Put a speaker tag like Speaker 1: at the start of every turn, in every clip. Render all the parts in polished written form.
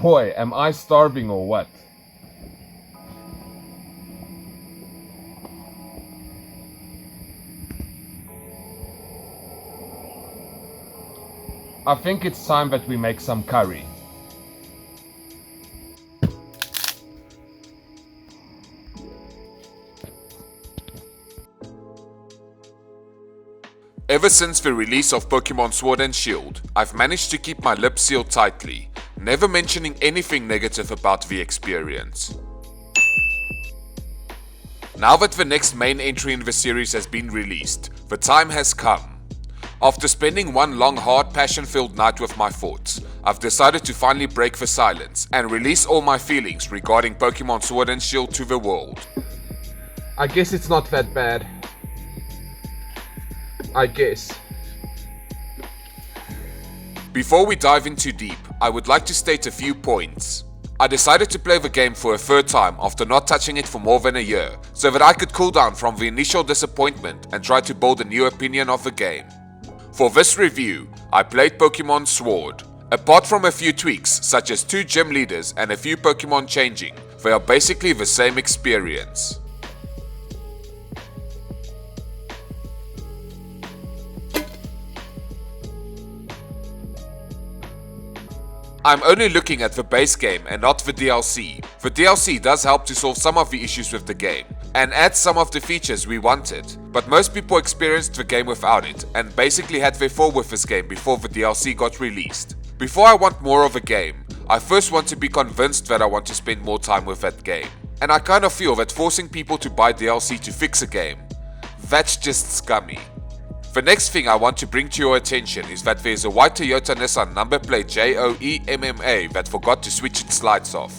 Speaker 1: boy, am I starving or what? I think it's time that we make some curry.
Speaker 2: Ever since the release of Pokémon Sword and Shield, I've managed to keep my lips sealed tightly, never mentioning anything negative about the experience. Now that the next main entry in the series has been released, the time has come. After spending one long, hard, passion-filled night with my thoughts, I've decided to finally break the silence and release all my feelings regarding Pokémon Sword and Shield to the world.
Speaker 1: I guess it's not that bad. I guess.
Speaker 2: Before we dive in too deep, I would like to state a few points. I decided to play the game for a third time after not touching it for more than a year, so that I could cool down from the initial disappointment and try to build a new opinion of the game. For this review, I played Pokémon Sword. Apart from a few tweaks such as 2 gym leaders and a few Pokémon changing, they are basically the same experience. I'm only looking at the base game and not the DLC. The DLC does help to solve some of the issues with the game and add some of the features we wanted, but most people experienced the game without it and basically had their fill with this game before the DLC got released. Before I want more of a game, I first want to be convinced that I want to spend more time with that game. And I kind of feel that forcing people to buy DLC to fix a game, that's just scummy. The next thing I want to bring to your attention is that there is a white Toyota Nissan number plate JOEMMA that forgot to switch its lights off.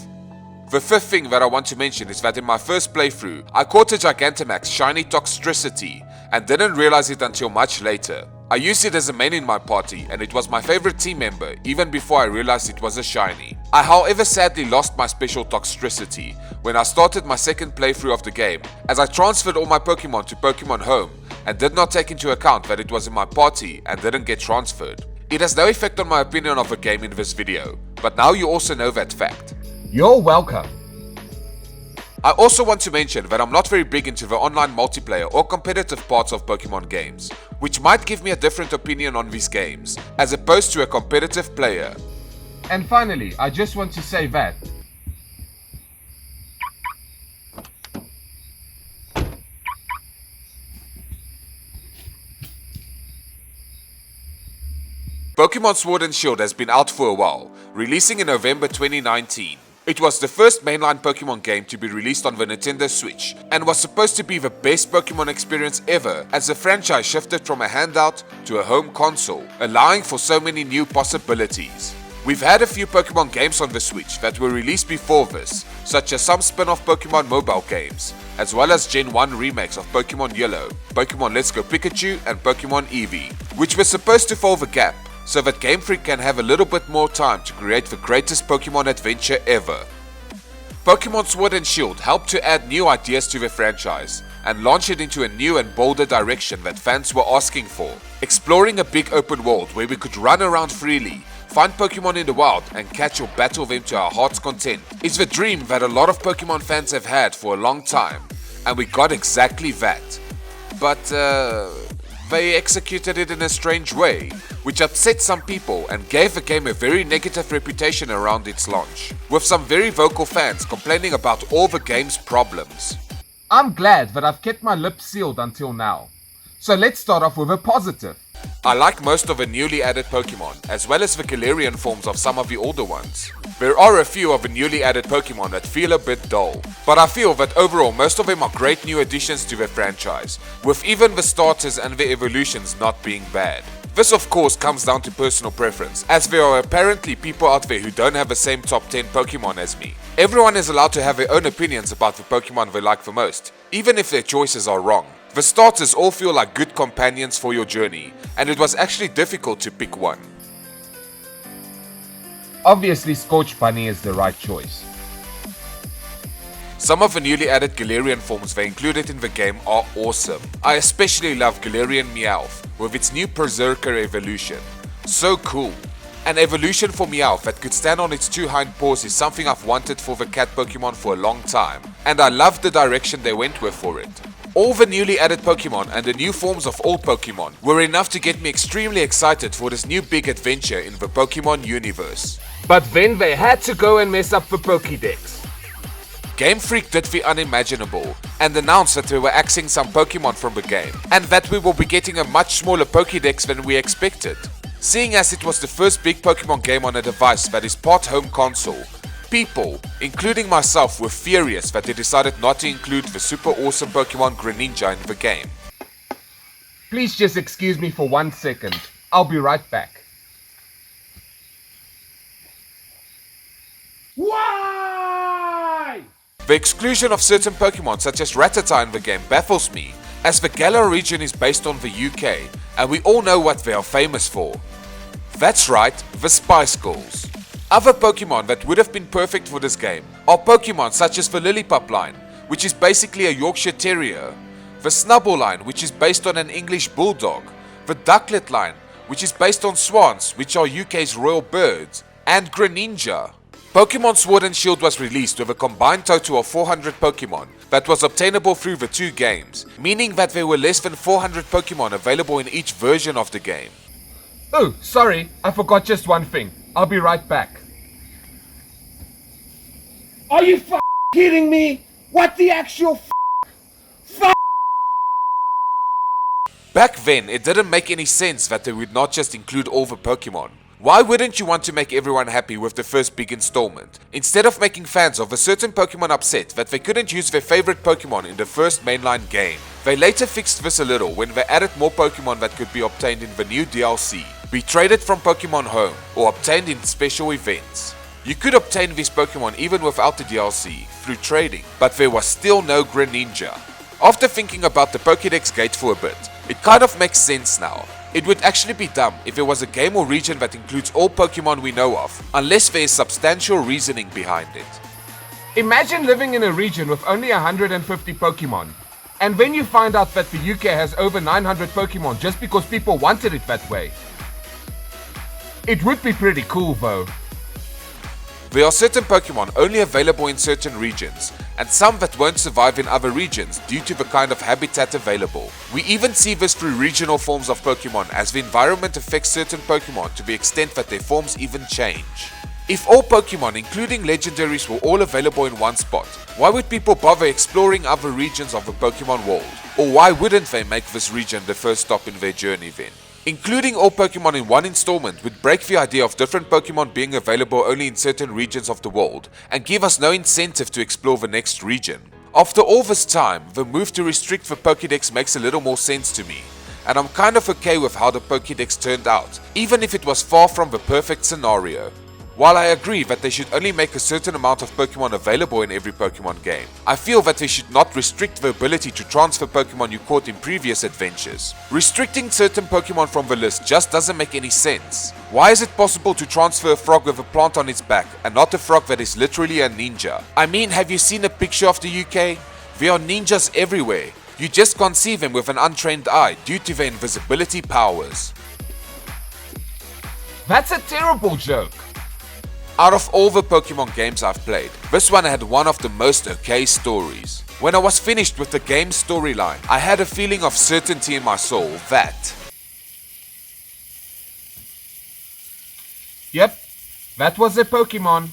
Speaker 2: The fifth thing that I want to mention is that in my first playthrough, I caught a Dynamax shiny Toxtricity and didn't realize it until much later. I used it as a main in my party and it was my favorite team member even before I realized it was a shiny. I however sadly lost my special Toxtricity when I started my second playthrough of the game, as I transferred all my Pokemon to Pokemon Home and did not take into account that it was in my party and didn't get transferred. It has no effect on my opinion of the game in this video, but now you also know that fact.
Speaker 1: You're welcome.
Speaker 2: I also want to mention that I'm not very big into the online multiplayer or competitive parts of Pokemon games, which might give me a different opinion on these games, as opposed to a competitive player.
Speaker 1: And finally, I just want to say that
Speaker 2: Pokémon Sword and Shield has been out for a while, releasing in November 2019. It was the first mainline Pokemon game to be released on the Nintendo Switch, and was supposed to be the best Pokemon experience ever, as the franchise shifted from a handout to a home console, allowing for so many new possibilities. We've had a few Pokemon games on the Switch that were released before this, such as some spin-off Pokemon mobile games, as well as Gen 1 remakes of Pokemon Yellow, Pokemon Let's Go Pikachu and Pokemon Eevee, which were supposed to fill the gap, so that Game Freak can have a little bit more time to create the greatest Pokemon adventure ever. Pokemon Sword and Shield helped to add new ideas to the franchise and launch it into a new and bolder direction that fans were asking for. Exploring a big open world where we could run around freely, find Pokemon in the wild and catch or battle them to our heart's content is the dream that a lot of Pokemon fans have had for a long time, and we got exactly that. But they executed it in a strange way, which upset some people and gave the game a very negative reputation around its launch, with some very vocal fans complaining about all the game's problems.
Speaker 1: I'm glad that I've kept my lips sealed until now. So let's start off with a positive.
Speaker 2: I like most of the newly added Pokemon, as well as the Galarian forms of some of the older ones. There are a few of the newly added Pokemon that feel a bit dull, but I feel that overall most of them are great new additions to the franchise, with even the starters and the evolutions not being bad. This of course comes down to personal preference, as there are apparently people out there who don't have the same top 10 Pokemon as me. Everyone is allowed to have their own opinions about the Pokemon they like the most, even if their choices are wrong. The starters all feel like good companions for your journey, and it was actually difficult to pick one.
Speaker 1: Obviously, Scorch Bunny is the right choice.
Speaker 2: Some of the newly added Galarian forms they included in the game are awesome. I especially love Galarian Meowth with its new Berserker evolution. So cool. An evolution for Meowth that could stand on its two hind paws is something I've wanted for the cat Pokemon for a long time, and I love the direction they went with for it. All the newly added Pokemon and the new forms of old Pokemon were enough to get me extremely excited for this new big adventure in the Pokemon universe.
Speaker 1: But then they had to go and mess up the Pokedex.
Speaker 2: Game Freak did the unimaginable and announced that they were axing some Pokemon from the game, and that we will be getting a much smaller Pokedex than we expected. Seeing as it was the first big Pokemon game on a device that is part home console, people, including myself, were furious that they decided not to include the super awesome Pokemon Greninja in the game.
Speaker 1: Please just excuse me for 1 second. I'll be right back. Why?
Speaker 2: The exclusion of certain Pokemon such as Rattata in the game baffles me, as the Galar region is based on the UK, and we all know what they are famous for. That's right, the Spice Girls. Other Pokemon that would have been perfect for this game are Pokemon such as the Lillipup line, which is basically a Yorkshire Terrier, the Snubbull line, which is based on an English Bulldog, the Ducklet line, which is based on swans, which are UK's royal birds, and Greninja. Pokémon Sword and Shield was released with a combined total of 400 Pokemon that was obtainable through the two games, meaning that there were less than 400 Pokemon available in each version of the game.
Speaker 1: Oh, sorry, I forgot just one thing. I'll be right back. Are you kidding me? What the actual
Speaker 2: Back then, it didn't make any sense that they would not just include all the Pokemon. Why wouldn't you want to make everyone happy with the first big installment, instead of making fans of a certain Pokemon upset that they couldn't use their favorite Pokemon in the first mainline game? They later fixed this a little when they added more Pokemon that could be obtained in the new DLC, be traded from Pokemon Home, or obtained in special events. You could obtain these Pokemon even without the DLC, through trading, but there was still no Greninja. After thinking about the Pokedex gate for a bit, it kind of makes sense now. It would actually be dumb if there was a game or region that includes all Pokemon we know of, unless there is substantial reasoning behind it.
Speaker 1: Imagine living in a region with only 150 Pokemon, and then you find out that the UK has over 900 Pokemon just because people wanted it that way. It would be pretty cool though.
Speaker 2: There are certain Pokemon only available in certain regions, and some that won't survive in other regions due to the kind of habitat available. We even see this through regional forms of Pokemon, as the environment affects certain Pokemon to the extent that their forms even change. If all Pokemon, including legendaries, were all available in one spot, why would people bother exploring other regions of the Pokemon world? Or why wouldn't they make this region the first stop in their journey then? Including all Pokemon in one installment would break the idea of different Pokemon being available only in certain regions of the world, and give us no incentive to explore the next region. After all this time, the move to restrict the Pokedex makes a little more sense to me, and I'm kind of okay with how the Pokedex turned out, even if it was far from the perfect scenario. While I agree that they should only make a certain amount of Pokemon available in every Pokemon game, I feel that they should not restrict the ability to transfer Pokemon you caught in previous adventures. Restricting certain Pokemon from the list just doesn't make any sense. Why is it possible to transfer a frog with a plant on its back and not a frog that is literally a ninja? I mean, have you seen a picture of the UK? There are ninjas everywhere. You just can't see them with an untrained eye due to their invisibility powers.
Speaker 1: That's a terrible joke.
Speaker 2: Out of all the Pokemon games I've played, this one had one of the most okay stories. When I was finished with the game's storyline, I had a feeling of certainty in my soul that...
Speaker 1: Yep, that was a Pokemon.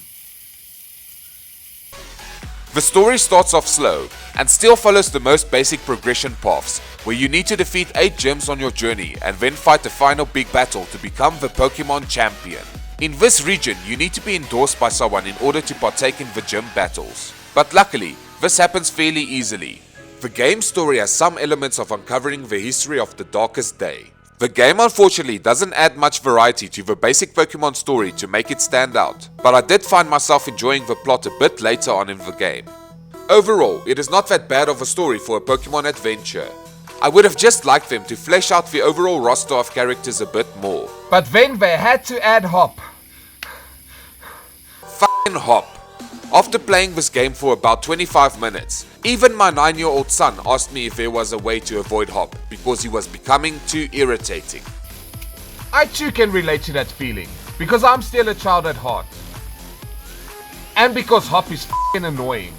Speaker 2: The story starts off slow, and still follows the most basic progression paths, where you need to defeat 8 gyms on your journey and then fight the final big battle to become the Pokemon champion. In this region, you need to be endorsed by someone in order to partake in the gym battles. But luckily, this happens fairly easily. The game's story has some elements of uncovering the history of the darkest day. The game unfortunately doesn't add much variety to the basic Pokemon story to make it stand out, but I did find myself enjoying the plot a bit later on in the game. Overall, it is not that bad of a story for a Pokemon adventure. I would have just liked them to flesh out the overall roster of characters a bit more.
Speaker 1: But then they had to add Hop.
Speaker 2: Fucking Hop. After playing this game for about 25 minutes, even my 9-year-old son asked me if there was a way to avoid Hop because he was becoming too irritating.
Speaker 1: I too can relate to that feeling. Because I'm still a child at heart. And because Hop is f***ing annoying.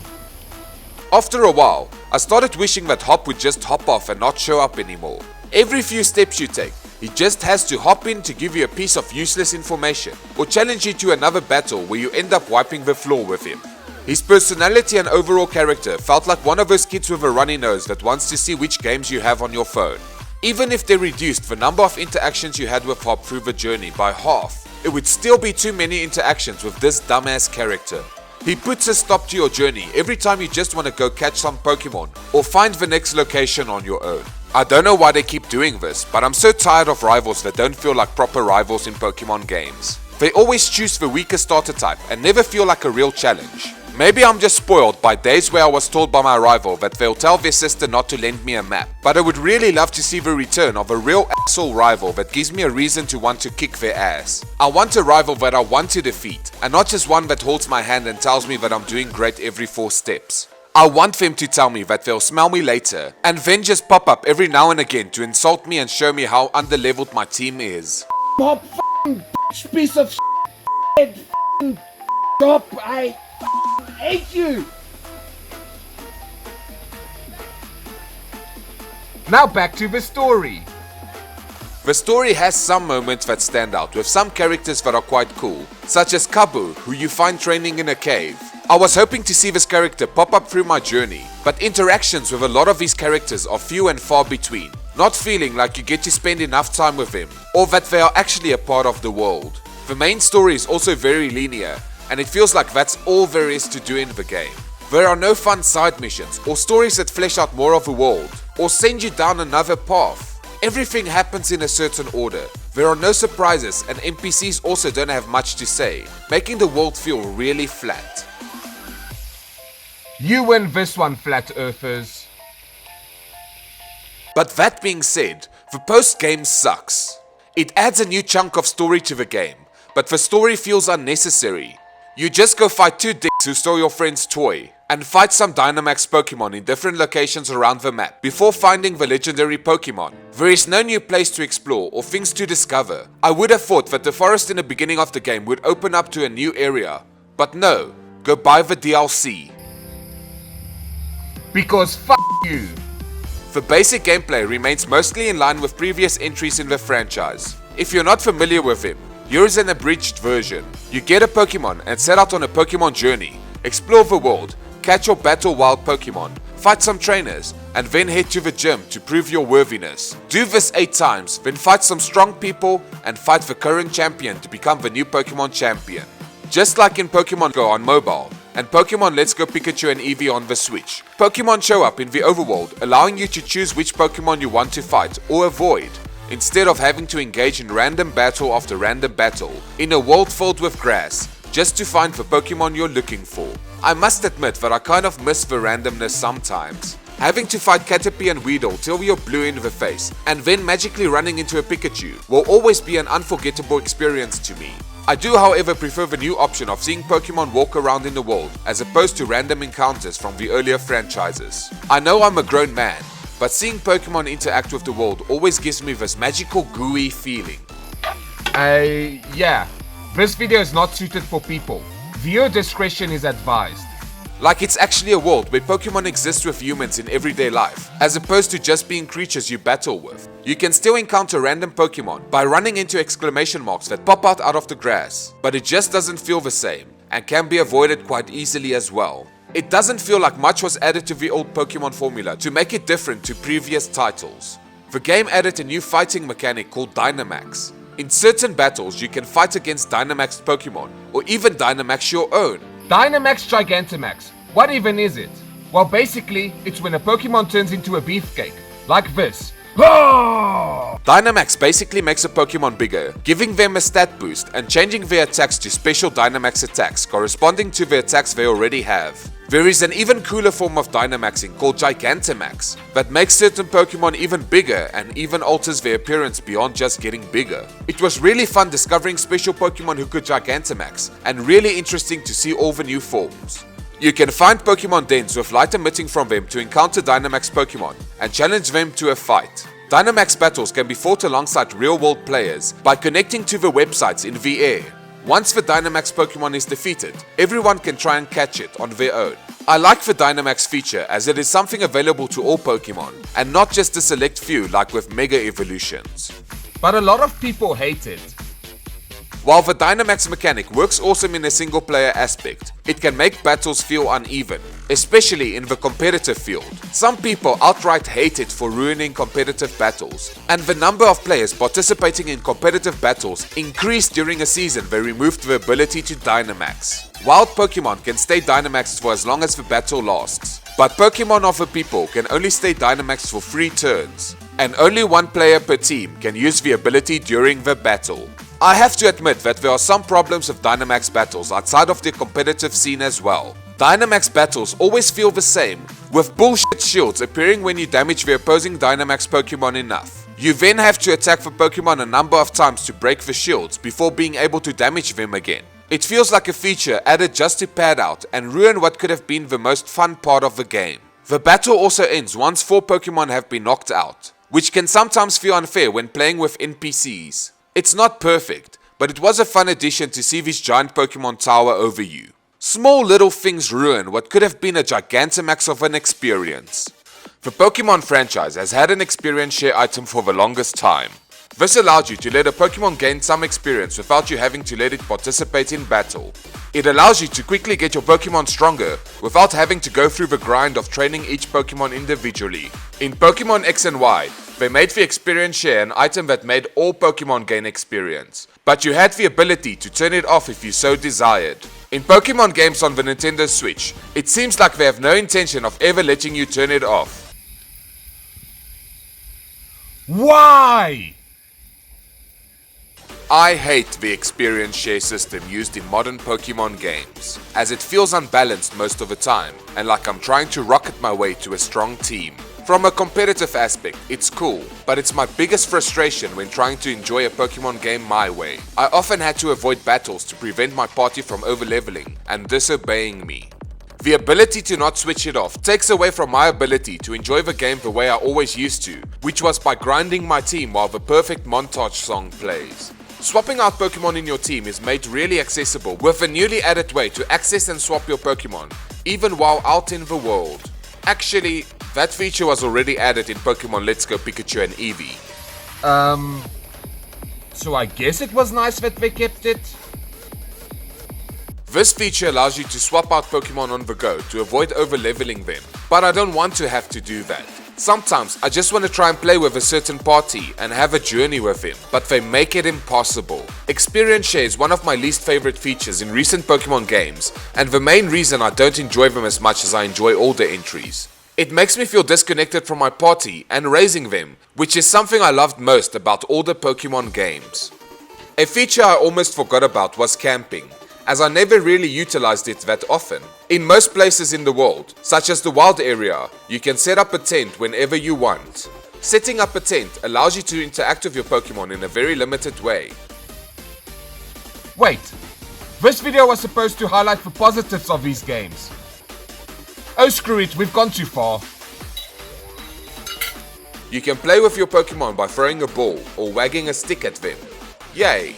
Speaker 2: After a while, I started wishing that Hop would just hop off and not show up anymore. Every few steps you take, he just has to hop in to give you a piece of useless information or challenge you to another battle where you end up wiping the floor with him. His personality and overall character felt like one of those kids with a runny nose that wants to see which games you have on your phone. Even if they reduced the number of interactions you had with Hop through the journey by half, it would still be too many interactions with this dumbass character. He puts a stop to your journey every time you just want to go catch some Pokemon or find the next location on your own. I don't know why they keep doing this, but I'm so tired of rivals that don't feel like proper rivals in Pokemon games. They always choose the weaker starter type and never feel like a real challenge. Maybe I'm just spoiled by days where I was told by my rival that they'll tell their sister not to lend me a map, but I would really love to see the return of a real asshole rival that gives me a reason to want to kick their ass. I want a rival that I want to defeat, and not just one that holds my hand and tells me that I'm doing great every 4 steps. I want them to tell me that they'll smell me later, and then just pop up every now and again to insult me and show me how underleveled my team is.
Speaker 1: Hop, f***ing bitch, piece of shit, f***ing Hop, I hate you! Now back to the story.
Speaker 2: The story has some moments that stand out, with some characters that are quite cool, such as Kabu, who you find training in a cave. I was hoping to see this character pop up through my journey, but interactions with a lot of these characters are few and far between, not feeling like you get to spend enough time with them, or that they are actually a part of the world. The main story is also very linear, and it feels like that's all there is to do in the game. There are no fun side missions, or stories that flesh out more of the world, or send you down another path. Everything happens in a certain order. There are no surprises, and NPCs also don't have much to say, making the world feel really flat.
Speaker 1: You win this one, Flat Earthers.
Speaker 2: But that being said, the post-game sucks. It adds a new chunk of story to the game, but the story feels unnecessary. You just go fight 2 dicks who stole your friend's toy, and fight some Dynamax Pokemon in different locations around the map before finding the legendary Pokemon. There is no new place to explore or things to discover. I would have thought that the forest in the beginning of the game would open up to a new area, but no, go buy the DLC.
Speaker 1: Because f*** you.
Speaker 2: The basic gameplay remains mostly in line with previous entries in the franchise. If you're not familiar with him, here is an abridged version. You get a Pokemon and set out on a Pokemon journey, explore the world, catch or battle wild Pokemon, fight some trainers, and then head to the gym to prove your worthiness. Do this 8 times, then fight some strong people and fight the current champion to become the new Pokemon champion. Just like in Pokemon Go on mobile, and Pokemon Let's Go Pikachu and Eevee on the Switch, Pokemon show up in the overworld, allowing you to choose which Pokemon you want to fight or avoid, instead of having to engage in random battle after random battle in a world filled with grass, just to find the Pokemon you're looking for. I must admit that I kind of miss the randomness sometimes. Having to fight Caterpie and Weedle till you're blue in the face, and then magically running into a Pikachu, will always be an unforgettable experience to me. I do however prefer the new option of seeing Pokemon walk around in the world, as opposed to random encounters from the earlier franchises. I know I'm a grown man, but seeing Pokemon interact with the world always gives me this magical gooey feeling.
Speaker 1: Yeah. This video is not suited for people. Viewer discretion is advised.
Speaker 2: Like it's actually a world where Pokemon exist with humans in everyday life, as opposed to just being creatures you battle with. You can still encounter random Pokemon by running into exclamation marks that pop out of the grass, but it just doesn't feel the same, and can be avoided quite easily as well. It doesn't feel like much was added to the old Pokemon formula to make it different to previous titles. The game added a new fighting mechanic called Dynamax. In certain battles, you can fight against Dynamax Pokemon, or even Dynamax your own.
Speaker 1: Dynamax Gigantamax. What even is it? Well, basically, it's when a Pokemon turns into a beefcake. Like this.
Speaker 2: Dynamax basically makes a Pokemon bigger, giving them a stat boost and changing their attacks to special Dynamax attacks corresponding to the attacks they already have. There is an even cooler form of Dynamaxing called Gigantamax that makes certain Pokemon even bigger and even alters their appearance beyond just getting bigger. It was really fun discovering special Pokemon who could Gigantamax, and really interesting to see all the new forms. You can find Pokemon dens with light emitting from them to encounter Dynamax Pokemon and challenge them to a fight. Dynamax battles can be fought alongside real-world players by connecting to the websites in VR. Once the Dynamax Pokemon is defeated, everyone can try and catch it on their own. I like the Dynamax feature as it is something available to all Pokemon, and not just a select few like with Mega Evolutions.
Speaker 1: But a lot of people hate it.
Speaker 2: While the Dynamax mechanic works awesome in a single player aspect, it can make battles feel uneven, especially in the competitive field. Some people outright hate it for ruining competitive battles, and the number of players participating in competitive battles increased during a season they removed the ability to Dynamax. Wild Pokemon can stay Dynamaxed for as long as the battle lasts, but Pokemon of the people can only stay Dynamaxed for 3 turns, and only 1 player per team can use the ability during the battle. I have to admit that there are some problems with Dynamax battles outside of the competitive scene as well. Dynamax battles always feel the same, with bullshit shields appearing when you damage the opposing Dynamax Pokemon enough. You then have to attack the Pokemon a number of times to break the shields before being able to damage them again. It feels like a feature added just to pad out and ruin what could have been the most fun part of the game. The battle also ends once 4 Pokemon have been knocked out, which can sometimes feel unfair when playing with NPCs. It's not perfect, but it was a fun addition to see this giant Pokemon tower over you. Small little things ruin what could have been a Gigantamax of an experience. The Pokemon franchise has had an experience share item for the longest time. This allowed you to let a Pokemon gain some experience without you having to let it participate in battle. It allows you to quickly get your Pokemon stronger without having to go through the grind of training each Pokemon individually. In Pokemon X and Y, they made the experience share an item that made all Pokemon gain experience, but you had the ability to turn it off if you so desired. In Pokemon games on the Nintendo Switch, it seems like they have no intention of ever letting you turn it off.
Speaker 1: Why?
Speaker 2: I hate the experience share system used in modern Pokemon games, as it feels unbalanced most of the time, and like I'm trying to rocket my way to a strong team. From a competitive aspect, it's cool, but it's my biggest frustration when trying to enjoy a Pokemon game my way. I often had to avoid battles to prevent my party from overleveling and disobeying me. The ability to not switch it off takes away from my ability to enjoy the game the way I always used to, which was by grinding my team while the perfect montage song plays. Swapping out Pokemon in your team is made really accessible with a newly added way to access and swap your Pokemon, even while out in the world. Actually, that feature was already added in Pokemon Let's Go Pikachu and Eevee.
Speaker 1: So I guess it was nice that they kept it.
Speaker 2: This feature allows you to swap out Pokemon on the go to avoid overleveling them, but I don't want to have to do that. Sometimes I just want to try and play with a certain party and have a journey with him, but they make it impossible. Experience share is one of my least favorite features in recent Pokemon games, and the main reason I don't enjoy them as much as I enjoy older entries. It makes me feel disconnected from my party and raising them, which is something I loved most about older Pokemon games. A feature I almost forgot about was camping, as I never really utilized it that often. In most places in the world, such as the wild area, you can set up a tent whenever you want. Setting up a tent allows you to interact with your Pokemon in a very limited way.
Speaker 1: Wait, this video was supposed to highlight the positives of these games. Oh screw it, we've gone too far.
Speaker 2: You can play with your Pokemon by throwing a ball or wagging a stick at them. Yay!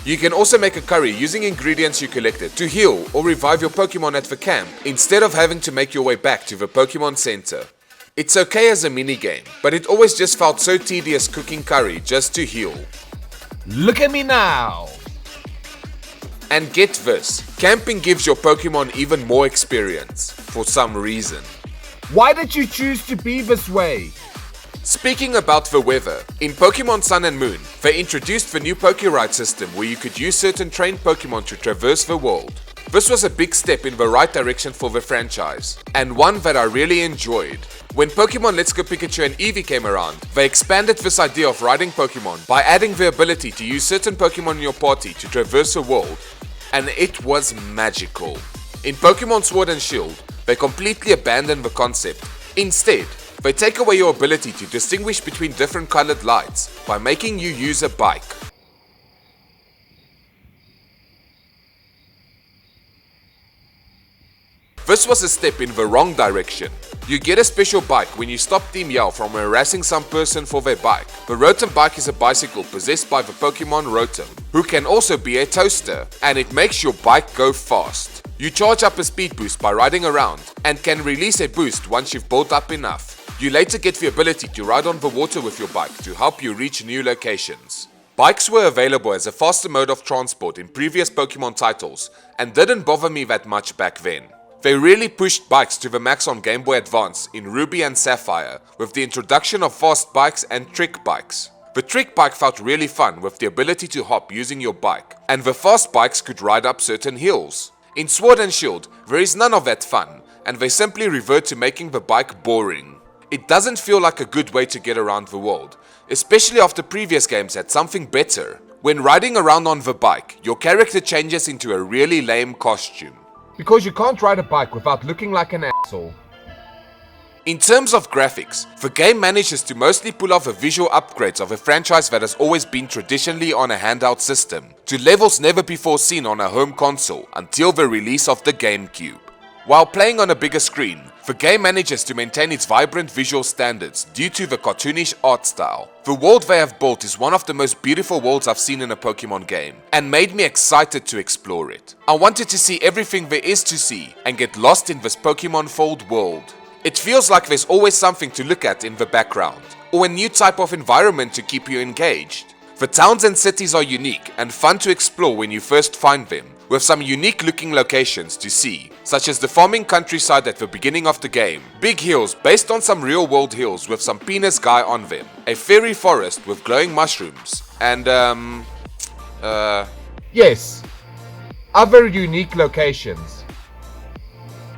Speaker 2: You can also make a curry using ingredients you collected to heal or revive your Pokemon at the camp instead of having to make your way back to the Pokemon Center. It's okay as a minigame, but it always just felt so tedious cooking curry just to heal.
Speaker 1: Look at me now!
Speaker 2: And get this, camping gives your Pokemon even more experience, for some reason.
Speaker 1: Why did you choose to be this way?
Speaker 2: Speaking about the weather, in Pokemon Sun and Moon, they introduced the new Pokeride system where you could use certain trained Pokemon to traverse the world. This was a big step in the right direction for the franchise, and one that I really enjoyed. When Pokemon Let's Go Pikachu and Eevee came around, they expanded this idea of riding Pokemon by adding the ability to use certain Pokemon in your party to traverse the world, and it was magical. In Pokémon Sword and Shield, they completely abandoned the concept. Instead, they take away your ability to distinguish between different colored lights by making you use a bike. This was a step in the wrong direction. You get a special bike when you stop Team Yell from harassing some person for their bike. The Rotom bike is a bicycle possessed by the Pokemon Rotom, who can also be a toaster, and it makes your bike go fast. You charge up a speed boost by riding around, and can release a boost once you've built up enough. You later get the ability to ride on the water with your bike to help you reach new locations. Bikes were available as a faster mode of transport in previous Pokemon titles, and didn't bother me that much back then. They really pushed bikes to the max on Game Boy Advance in Ruby and Sapphire with the introduction of fast bikes and trick bikes. The trick bike felt really fun with the ability to hop using your bike, and the fast bikes could ride up certain hills. In Sword and Shield, there is none of that fun, and they simply revert to making the bike boring. It doesn't feel like a good way to get around the world, especially after previous games had something better. When riding around on the bike, your character changes into a really lame costume.
Speaker 1: Because you can't ride a bike without looking like an asshole.
Speaker 2: In terms of graphics, the game manages to mostly pull off the visual upgrades of a franchise that has always been traditionally on a handheld system, to levels never before seen on a home console until the release of the GameCube. While playing on a bigger screen, the game manages to maintain its vibrant visual standards due to the cartoonish art style. The world they have built is one of the most beautiful worlds I've seen in a Pokemon game, and made me excited to explore it. I wanted to see everything there is to see, and get lost in this Pokemon-filled world. It feels like there's always something to look at in the background, or a new type of environment to keep you engaged. The towns and cities are unique and fun to explore when you first find them, with some unique looking locations to see, such as the farming countryside at the beginning of the game, big hills based on some real world hills with some penis guy on them, a fairy forest with glowing mushrooms, and
Speaker 1: Yes, other unique locations.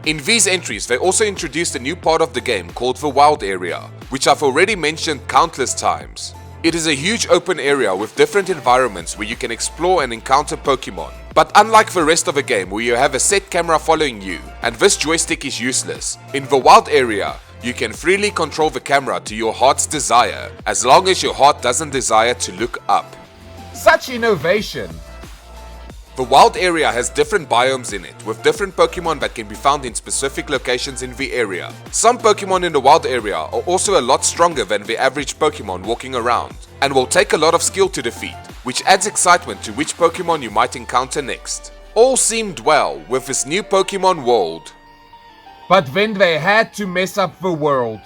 Speaker 2: In these entries, they also introduced a new part of the game called the Wild Area, which I've already mentioned countless times. It is a huge open area with different environments where you can explore and encounter Pokemon. But unlike the rest of the game where you have a set camera following you, and this joystick is useless, in the Wild Area, you can freely control the camera to your heart's desire, as long as your heart doesn't desire to look up.
Speaker 1: Such innovation!
Speaker 2: The Wild Area has different biomes in it, with different Pokemon that can be found in specific locations in the area. Some Pokemon in the Wild Area are also a lot stronger than the average Pokemon walking around, and will take a lot of skill to defeat, which adds excitement to which Pokemon you might encounter next. All seemed well with this new Pokemon world.
Speaker 1: But then they had to mess up the world.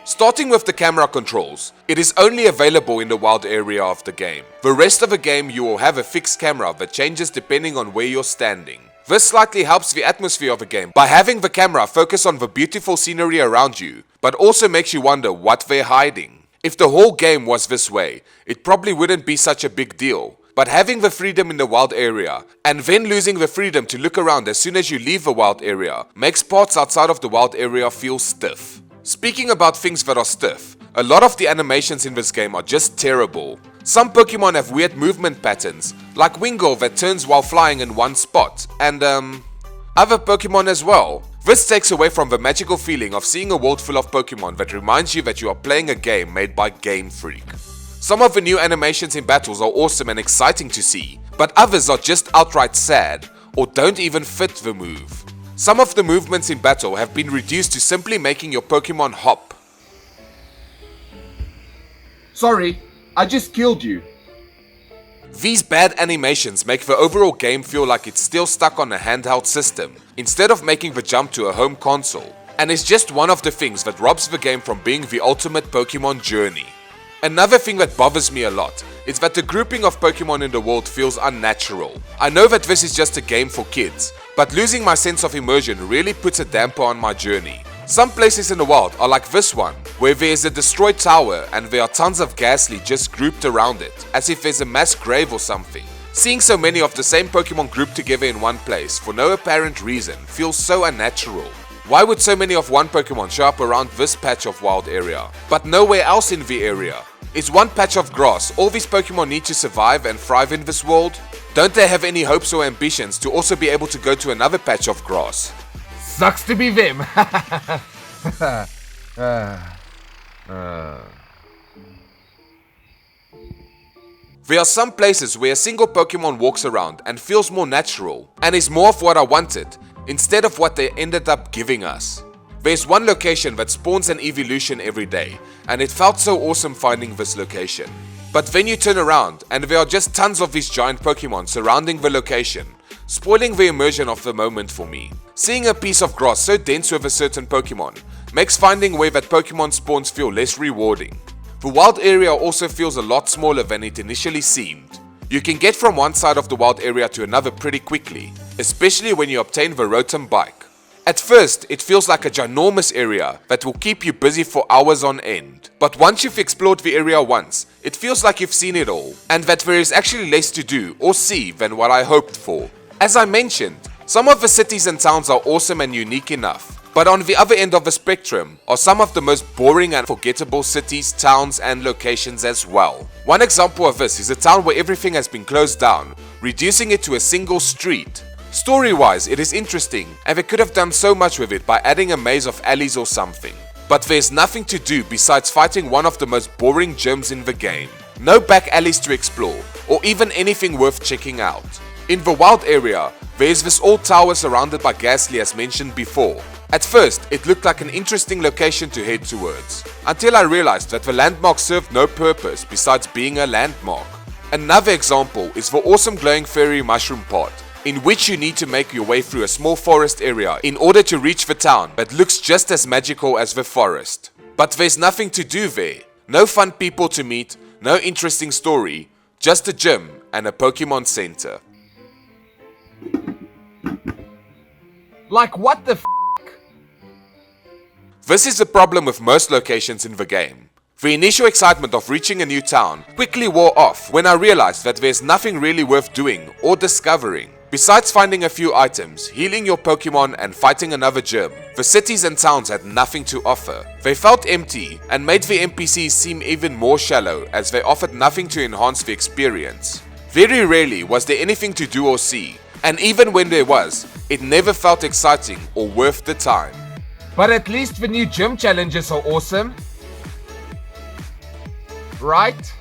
Speaker 2: Starting with the camera controls, it is only available in the Wild Area of the game. The rest of the game you will have a fixed camera that changes depending on where you're standing. This slightly helps the atmosphere of the game by having the camera focus on the beautiful scenery around you, but also makes you wonder what they're hiding. If the whole game was this way, it probably wouldn't be such a big deal. But having the freedom in the Wild Area, and then losing the freedom to look around as soon as you leave the Wild Area, makes parts outside of the Wild Area feel stiff. Speaking about things that are stiff, a lot of the animations in this game are just terrible. Some Pokemon have weird movement patterns, like Wingull that turns while flying in one spot, and other Pokemon as well. This takes away from the magical feeling of seeing a world full of Pokemon that reminds you that you are playing a game made by Game Freak. Some of the new animations in battles are awesome and exciting to see, but others are just outright sad, or don't even fit the move. Some of the movements in battle have been reduced to simply making your Pokemon hop.
Speaker 1: Sorry, I just killed you.
Speaker 2: These bad animations make the overall game feel like it's still stuck on a handheld system, instead of making the jump to a home console, and it's just one of the things that robs the game from being the ultimate Pokemon journey. Another thing that bothers me a lot is that the grouping of Pokemon in the world feels unnatural. I know that this is just a game for kids, but losing my sense of immersion really puts a damper on my journey. Some places in the world are like this one, where there is a destroyed tower and there are tons of Ghastly just grouped around it, as if there's a mass grave or something. Seeing so many of the same Pokemon grouped together in one place for no apparent reason feels so unnatural. Why would so many of one Pokemon show up around this patch of Wild Area, but nowhere else in the area? Is one patch of grass all these Pokemon need to survive and thrive in this world? Don't they have any hopes or ambitions to also be able to go to another patch of grass?
Speaker 1: Sucks to be them.
Speaker 2: There are some places where a single Pokemon walks around and feels more natural, and is more of what I wanted, instead of what they ended up giving us. There's one location that spawns an evolution every day, and it felt so awesome finding this location. But then you turn around and there are just tons of these giant Pokemon surrounding the location, spoiling the immersion of the moment for me. Seeing a piece of grass so dense with a certain Pokemon makes finding where that Pokemon spawns feel less rewarding. The wild area also feels a lot smaller than it initially seemed. You can get from one side of the wild area to another pretty quickly, especially when you obtain the Rotom bike. At first, it feels like a ginormous area that will keep you busy for hours on end. But once you've explored the area once, it feels like you've seen it all, and that there is actually less to do or see than what I hoped for. As I mentioned, some of the cities and towns are awesome and unique enough, but on the other end of the spectrum are some of the most boring and forgettable cities, towns and locations as well. One example of this is a town where everything has been closed down, reducing it to a single street. Story-wise, it is interesting, and they could have done so much with it by adding a maze of alleys or something. But there's nothing to do besides fighting one of the most boring gyms in the game. No back alleys to explore, or even anything worth checking out. In the wild area, there's this old tower surrounded by Ghastly as mentioned before. At first, it looked like an interesting location to head towards, until I realized that the landmark served no purpose besides being a landmark. Another example is the awesome glowing fairy mushroom pot, in which you need to make your way through a small forest area in order to reach the town that looks just as magical as the forest. But there's nothing to do there. No fun people to meet, no interesting story, just a gym and a Pokemon Center.
Speaker 1: Like what the f***?
Speaker 2: This is the problem with most locations in the game. The initial excitement of reaching a new town quickly wore off when I realized that there's nothing really worth doing or discovering. Besides finding a few items, healing your Pokemon and fighting another gym, the cities and towns had nothing to offer. They felt empty and made the NPCs seem even more shallow as they offered nothing to enhance the experience. Very rarely was there anything to do or see, and even when there was, it never felt exciting or worth the time.
Speaker 1: But at least the new gym challenges are awesome. Right?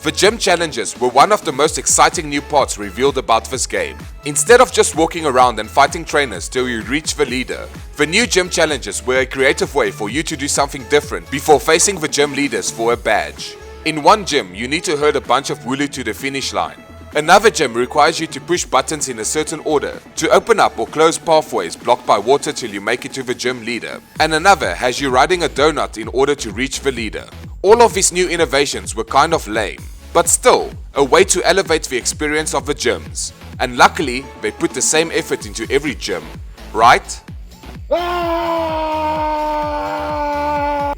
Speaker 2: The gym challenges were one of the most exciting new parts revealed about this game. Instead of just walking around and fighting trainers till you reach the leader, the new gym challenges were a creative way for you to do something different before facing the gym leaders for a badge. In one gym, you need to herd a bunch of Wooloo to the finish line. Another gym requires you to push buttons in a certain order to open up or close pathways blocked by water till you make it to the gym leader. And another has you riding a donut in order to reach the leader. All of these new innovations were kind of lame, but still a way to elevate the experience of the gyms. And luckily, they put the same effort into every gym, right?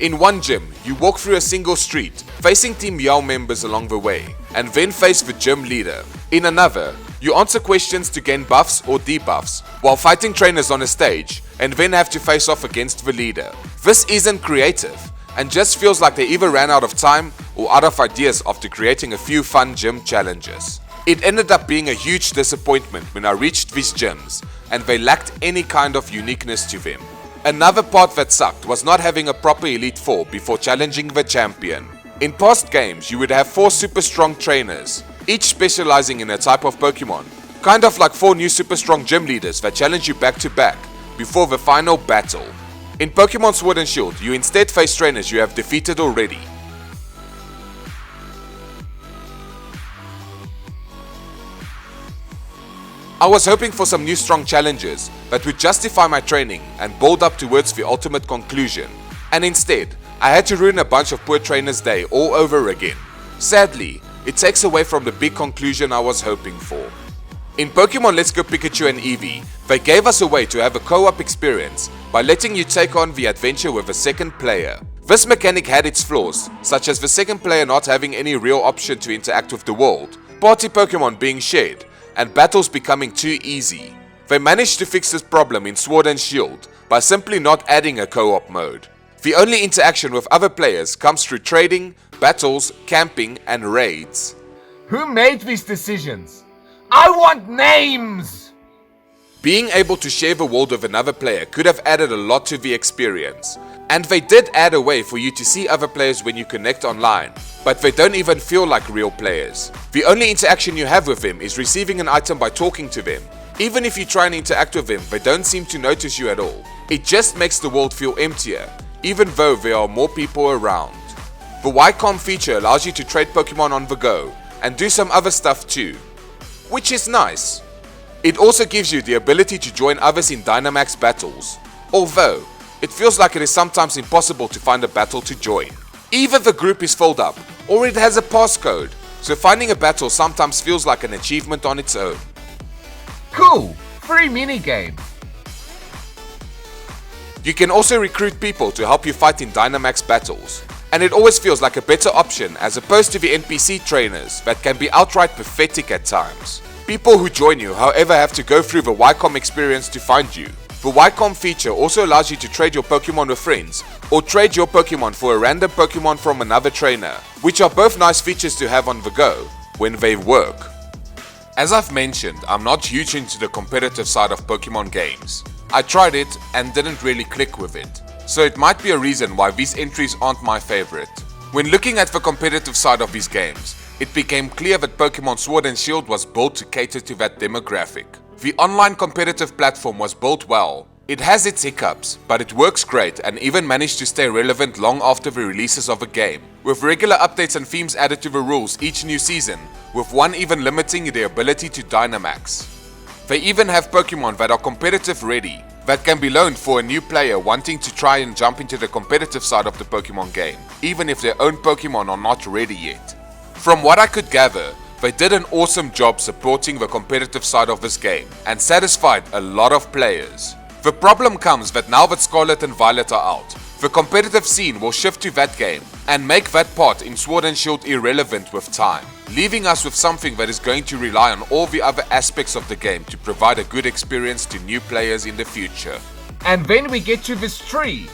Speaker 2: In one gym, you walk through a single street, facing Team Yao members along the way, and then face the gym leader. In another, you answer questions to gain buffs or debuffs, while fighting trainers on a stage, and then have to face off against the leader. This isn't creative, and just feels like they either ran out of time or out of ideas after creating a few fun gym challenges. It ended up being a huge disappointment when I reached these gyms, and they lacked any kind of uniqueness to them. Another part that sucked was not having a proper Elite Four before challenging the champion. In past games, you would have 4 super strong trainers, each specializing in a type of Pokemon. Kind of like 4 new super strong gym leaders that challenge you back to back before the final battle. In Pokémon Sword and Shield, you instead face trainers you have defeated already. I was hoping for some new strong challenges that would justify my training and build up towards the ultimate conclusion. And instead, I had to ruin a bunch of poor trainers' day all over again. Sadly, it takes away from the big conclusion I was hoping for. In Pokemon Let's Go Pikachu and Eevee, they gave us a way to have a co-op experience by letting you take on the adventure with a second player. This mechanic had its flaws, such as the second player not having any real option to interact with the world, party Pokemon being shared, and battles becoming too easy. They managed to fix this problem in Sword and Shield by simply not adding a co-op mode. The only interaction with other players comes through trading, battles, camping, and raids.
Speaker 1: Who made these decisions? I want names!
Speaker 2: Being able to share the world with another player could have added a lot to the experience. And they did add a way for you to see other players when you connect online, but they don't even feel like real players. The only interaction you have with them is receiving an item by talking to them. Even if you try and interact with them, they don't seem to notice you at all. It just makes the world feel emptier, even though there are more people around. The YCOM feature allows you to trade Pokemon on the go, and do some other stuff too, which is nice. It also gives you the ability to join others in Dynamax battles, although it feels like it is sometimes impossible to find a battle to join. Either the group is filled up, or it has a passcode, so finding a battle sometimes feels like an achievement on its own.
Speaker 1: Cool! Free minigame!
Speaker 2: You can also recruit people to help you fight in Dynamax battles, and it always feels like a better option as opposed to the NPC trainers that can be outright pathetic at times. People who join you, however, have to go through the YCOM experience to find you. The YCOM feature also allows you to trade your Pokemon with friends, or trade your Pokemon for a random Pokemon from another trainer, which are both nice features to have on the go, when they work. As I've mentioned, I'm not huge into the competitive side of Pokemon games. I tried it and didn't really click with it, so it might be a reason why these entries aren't my favorite. When looking at the competitive side of these games, it became clear that Pokémon Sword and Shield was built to cater to that demographic. The online competitive platform was built well. It has its hiccups, but it works great and even managed to stay relevant long after the releases of a game, with regular updates and themes added to the rules each new season, with one even limiting the ability to Dynamax. They even have Pokemon that are competitive ready, that can be loaned for a new player wanting to try and jump into the competitive side of the Pokemon game, even if their own Pokemon are not ready yet. From what I could gather, they did an awesome job supporting the competitive side of this game and satisfied a lot of players. The problem comes that now that Scarlet and Violet are out, the competitive scene will shift to that game and make that part in Sword and Shield irrelevant with time, leaving us with something that is going to rely on all the other aspects of the game to provide a good experience to new players in the future.
Speaker 1: And then we get to this tree.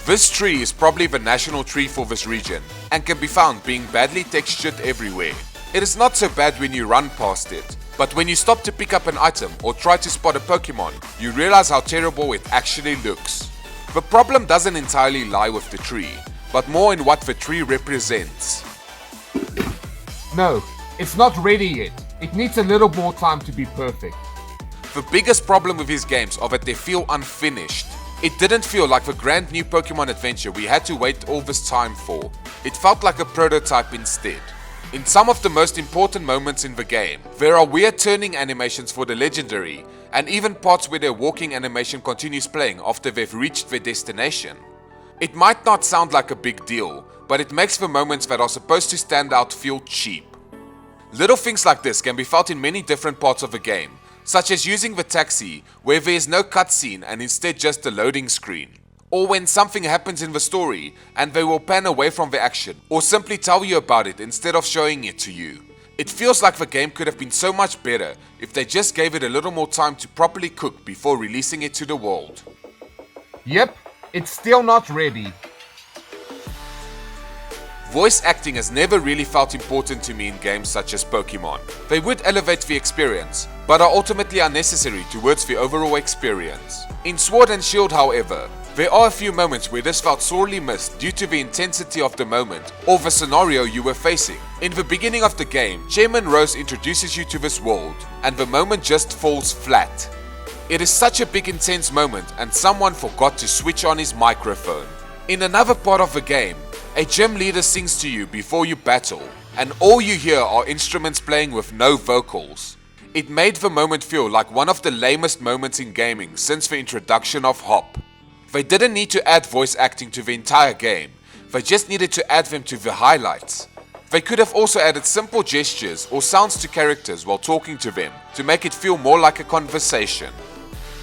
Speaker 2: This tree is probably the national tree for this region and can be found being badly textured everywhere. It is not so bad when you run past it, but when you stop to pick up an item or try to spot a Pokemon, you realize how terrible it actually looks. The problem doesn't entirely lie with the tree, but more in what the tree represents.
Speaker 1: No, it's not ready yet. It needs a little more time to be perfect.
Speaker 2: The biggest problem with these games are that they feel unfinished. It didn't feel like the grand new Pokemon adventure we had to wait all this time for. It felt like a prototype instead. In some of the most important moments in the game, there are weird turning animations for the legendary, and even parts where their walking animation continues playing after they've reached their destination. It might not sound like a big deal, but it makes the moments that are supposed to stand out feel cheap. Little things like this can be felt in many different parts of the game, such as using the taxi where there is no cutscene and instead just a loading screen. Or when something happens in the story and they will pan away from the action or simply tell you about it instead of showing it to you. It feels like the game could have been so much better if they just gave it a little more time to properly cook before releasing it to the world.
Speaker 1: Yep, it's still not ready.
Speaker 2: Voice acting has never really felt important to me in games such as Pokemon. They would elevate the experience, but are ultimately unnecessary towards the overall experience. In Sword and Shield, however, there are a few moments where this felt sorely missed due to the intensity of the moment or the scenario you were facing. In the beginning of the game, Chairman Rose introduces you to this world, and the moment just falls flat. It is such a big intense moment and someone forgot to switch on his microphone. In another part of the game, a gym leader sings to you before you battle, and all you hear are instruments playing with no vocals. It made the moment feel like one of the lamest moments in gaming since the introduction of Hop. They didn't need to add voice acting to the entire game, they just needed to add them to the highlights. They could have also added simple gestures or sounds to characters while talking to them to make it feel more like a conversation.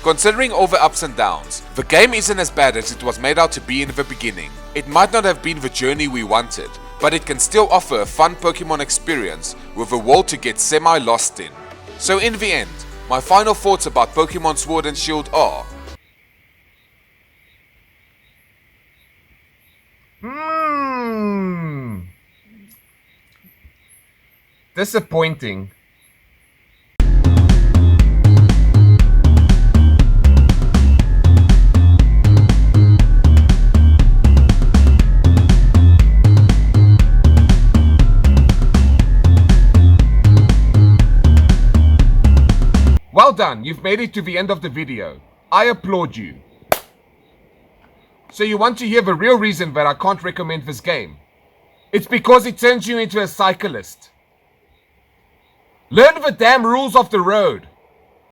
Speaker 2: Considering all the ups and downs, the game isn't as bad as it was made out to be in the beginning. It might not have been the journey we wanted, but it can still offer a fun Pokemon experience with a world to get semi-lost in. So in the end, my final thoughts about Pokemon Sword and Shield are:
Speaker 1: Disappointing. Well done, you've made it to the end of the video. I applaud you. So you want to hear the real reason that I can't recommend this game? It's because it turns you into a cyclist. Learn the damn rules of the road.